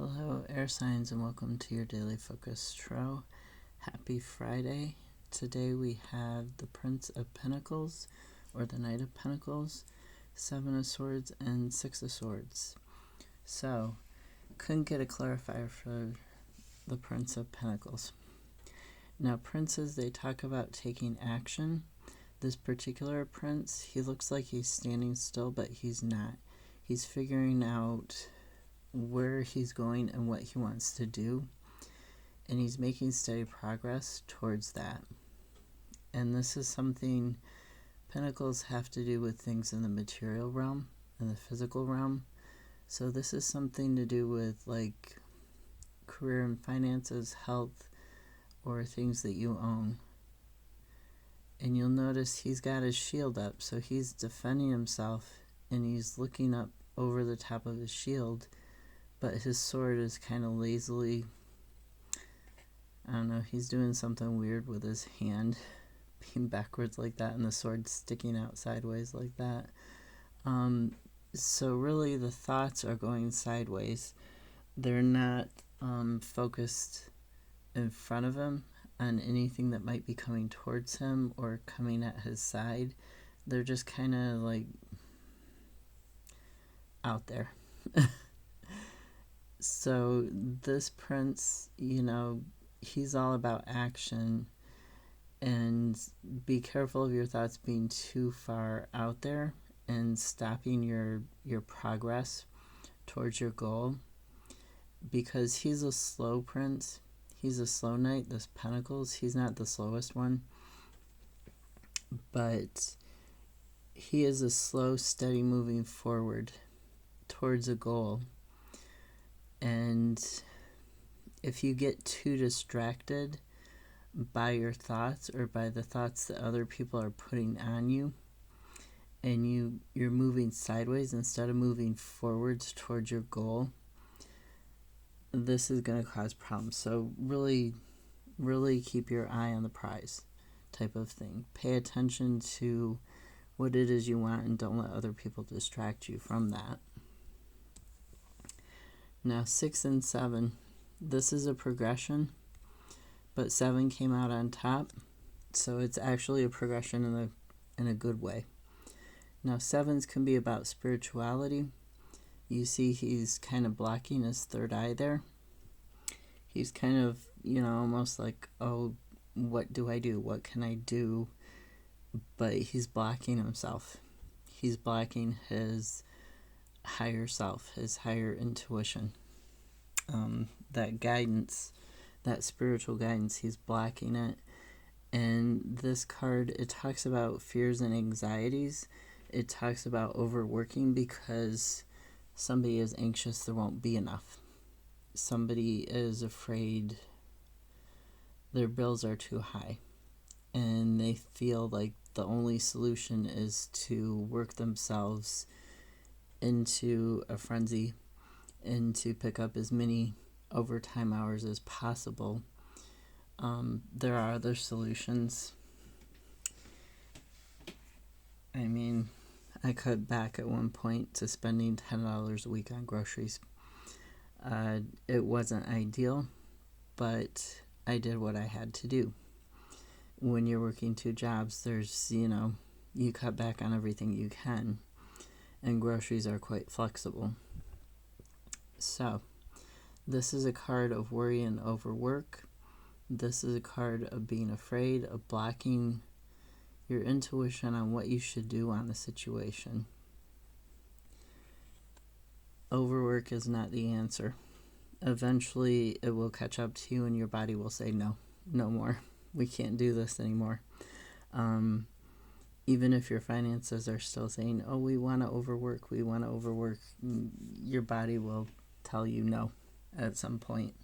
Hello, air signs, and welcome to your daily focus tarot. Happy Friday. Today we have the Prince of Pentacles, or the Knight of Pentacles, Seven of Swords, and Six of Swords. So, couldn't get a clarifier for the Prince of Pentacles. Now, princes, they talk about taking action. This particular prince, he looks like he's standing still, but he's not. He's figuring out where he's going and what he wants to do, and he's making steady progress towards that. And this is something, pentacles have to do with things in the material realm and the physical realm. So this is something to do with like career and finances, health, or things that you own. And you'll notice he's got his shield up, so he's defending himself, and he's looking up over the top of his shield, but his sword is kind of lazily, I don't know, he's doing something weird with his hand being backwards like that, and the sword sticking out sideways like that. So really the thoughts are going sideways. They're not focused in front of him on anything that might be coming towards him or coming at his side. They're just kind of like out there. So this prince, you know, he's all about action, and be careful of your thoughts being too far out there and stopping your progress towards your goal, because he's a slow prince. He's a slow knight. This Pentacles, he's not the slowest one, but he is a slow, steady moving forward towards a goal. And if you get too distracted by your thoughts or by the thoughts that other people are putting on you, and you're moving sideways instead of moving forwards towards your goal, this is going to cause problems. So really, really keep your eye on the prize type of thing. Pay attention to what it is you want, and don't let other people distract you from that. Now 6 and 7, this is a progression, but 7 came out on top, so it's actually a progression in a good way. Now 7s can be about spirituality. You see he's kind of blocking his third eye there. He's kind of, you know, almost like, oh, what do I do? What can I do? But he's blocking himself. He's blocking his higher self, his higher intuition, that guidance, that spiritual guidance. He's blocking it. And this card, it talks about fears and anxieties. It talks about overworking because somebody is anxious there won't be enough. Somebody is afraid their bills are too high, and they feel like the only solution is to work themselves into a frenzy and to pick up as many overtime hours as possible. There are other solutions. I mean, I cut back at one point to spending $10 a week on groceries. It wasn't ideal, but I did what I had to do. When you're working 2 jobs, there's, you know, you cut back on everything you can, and groceries are quite flexible. So, this is a card of worry and overwork. This is a card of being afraid, of blocking your intuition on what you should do on a situation. Overwork is not the answer. Eventually, it will catch up to you, and your body will say, no more. We can't do this anymore. Even if your finances are still saying, oh, we want to overwork, your body will tell you no at some point,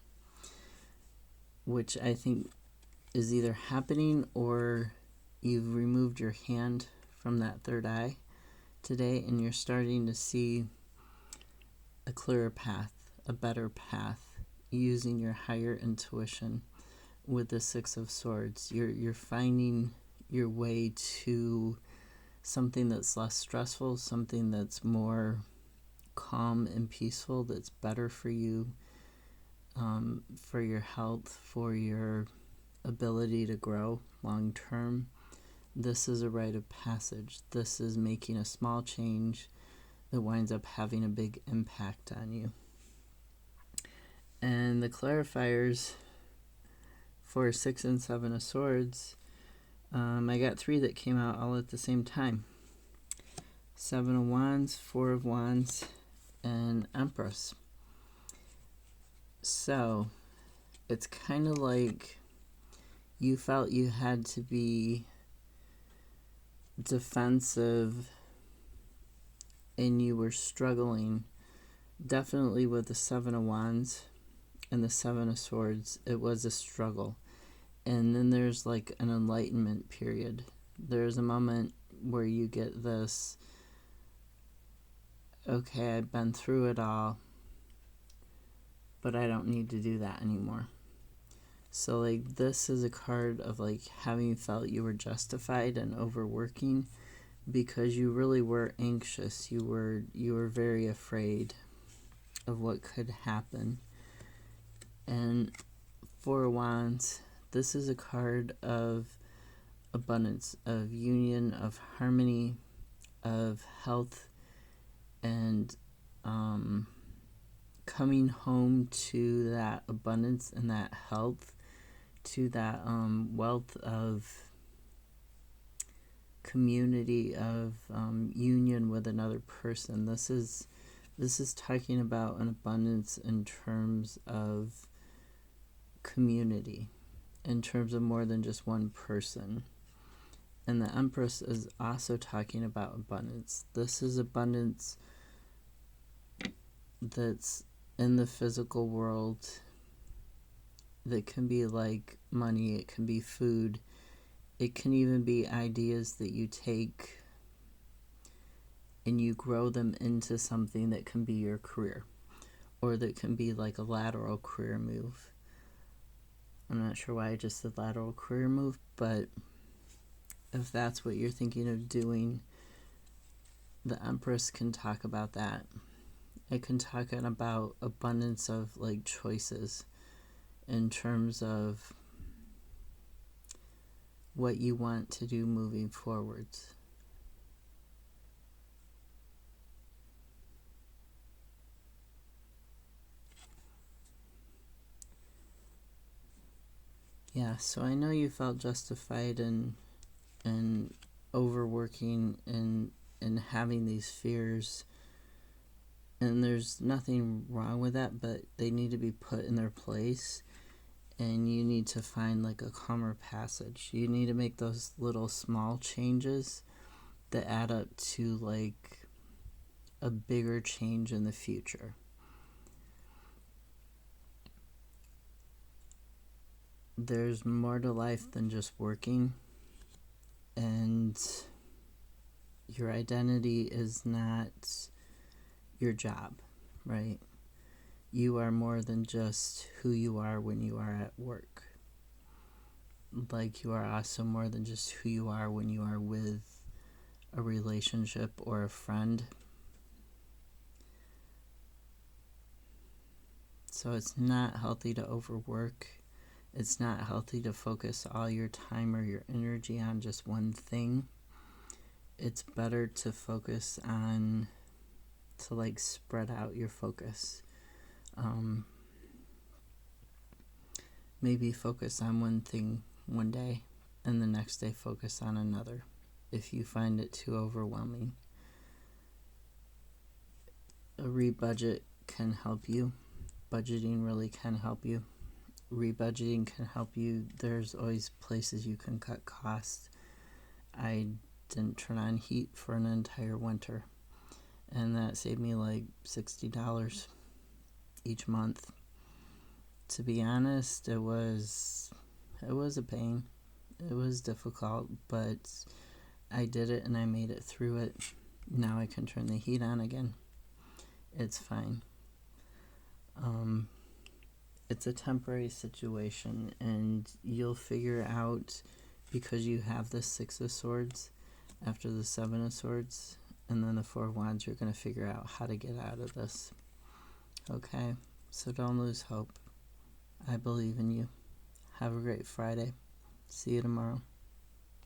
which I think is either happening or you've removed your hand from that third eye today, and you're starting to see a clearer path, a better path, using your higher intuition with the Six of Swords. You're finding your way to something that's less stressful, something that's more calm and peaceful, that's better for you, for your health, for your ability to grow long term. This is a rite of passage. This is making a small change that winds up having a big impact on you. And the clarifiers for 6 and 7 of Swords, I got 3 that came out all at the same time. 7 of Wands, 4 of Wands, and Empress. So, it's kind of like you felt you had to be defensive and you were struggling. Definitely with the 7 of Wands and the 7 of Swords, it was a struggle. And then there's like an enlightenment period. There's a moment where you get this, okay, I've been through it all, but I don't need to do that anymore. So like this is a card of like having felt you were justified in overworking because you really were anxious. You were very afraid of what could happen. And 4 of Wands, this is a card of abundance, of union, of harmony, of health, and coming home to that abundance and that health, to that wealth of community, of union with another person. This is talking about an abundance in terms of community, in terms of more than just one person. And the Empress is also talking about abundance. This is abundance that's in the physical world, that can be like money, it can be food, it can even be ideas that you take and you grow them into something that can be your career, or that can be like a lateral career move. I'm not sure why I just said lateral career move, but if that's what you're thinking of doing, the Empress can talk about that. It can talk about abundance of like choices in terms of what you want to do moving forwards. Yeah, so I know you felt justified in overworking and having these fears, and there's nothing wrong with that, but they need to be put in their place, and you need to find like a calmer passage. You need to make those little small changes that add up to like a bigger change in the future. There's more to life than just working, and your identity is not your job, right? You are more than just who you are when you are at work. Like you are also more than just who you are when you are with a relationship or a friend. So it's not healthy to overwork. It's not healthy to focus all your time or your energy on just one thing. It's better to focus on, to like spread out your focus. Maybe focus on one thing one day and the next day focus on another if you find it too overwhelming. A rebudget can help you. Budgeting really can help you. Rebudgeting can help you. There's always places you can cut costs. I didn't turn on heat for an entire winter, and that saved me like $60 each month. To be honest, it was a pain. It was difficult, but I did it and I made it through it. Now I can turn the heat on again. It's fine. It's a temporary situation, and you'll figure out, because you have the 6 of Swords after the 7 of Swords and then the 4 of Wands, you're going to figure out how to get out of this. Okay? So don't lose hope. I believe in you. Have a great Friday. See you tomorrow.